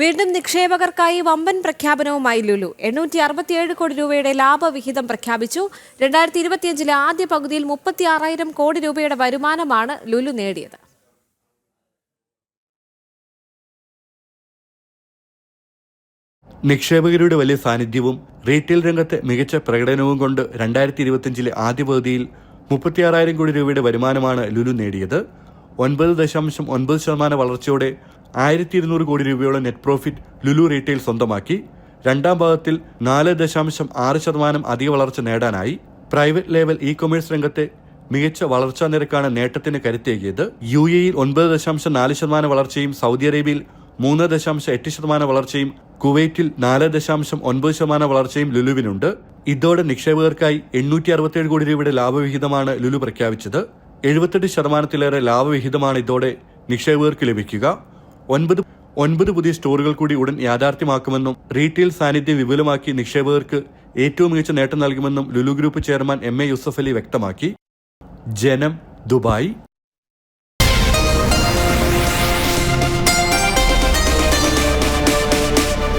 വീണ്ടും നിക്ഷേപകർക്കായി വമ്പൻ പ്രഖ്യാപനവുമായി ലുലു 867 കോടി രൂപയുടെ ലാഭവിഹിതം പ്രഖ്യാപിച്ചു. 2025 ആദ്യ പകുതിയിൽ 36,000 കോടി രൂപയുടെ വരുമാനമാണ് ലുലു നേടിയത്. നിക്ഷേപകരുടെ വലിയ സാന്നിധ്യവും റീറ്റെയിൽ രംഗത്തെ മികച്ച പ്രകടനവും കൊണ്ട് 2025 ആദ്യ പകുതിയിൽ 36,000 കോടി രൂപയുടെ വരുമാനമാണ് ലുലു നേടിയത്. 9.9% വളർച്ചയോടെ 1,200 കോടി രൂപയോളം നെറ്റ് പ്രോഫിറ്റ് ലുലു റീറ്റെയിൽ സ്വന്തമാക്കി. രണ്ടാം ഭാഗത്തിൽ 4.6% അധിക വളർച്ച നേടാനായി. പ്രൈവറ്റ് ലേബൽ ഇ കൊമേഴ്സ് രംഗത്തെ മികച്ച വളർച്ചാ നിരക്കാണ് നേട്ടത്തിന് കരുത്തേകിയത്. UAE 9.4% വളർച്ചയും സൗദി അറേബ്യയിൽ 3.8% വളർച്ചയും കുവൈറ്റിൽ 4.9% വളർച്ചയും ലുലുവിനുണ്ട്. ഇതോടെ നിക്ഷേപകർക്കായി 867 കോടി രൂപയുടെ ലാഭവിഹിതമാണ് ലുലു പ്രഖ്യാപിച്ചത്. 78% ലാഭവിഹിതമാണ് ഇതോടെ നിക്ഷേപകർക്ക് ലഭിക്കുക. 9 പുതിയ സ്റ്റോറുകൾ കൂടി ഉടൻ യാഥാർത്ഥ്യമാക്കുമെന്നും റീറ്റെയിൽ സാന്നിധ്യം വിപുലമാക്കി നിക്ഷേപകർക്ക് ഏറ്റവും മികച്ച നേട്ടം നൽകുമെന്നും Lulu group chairman MA Yusuff Ali വ്യക്തമാക്കി. ജനം, ദുബായ്.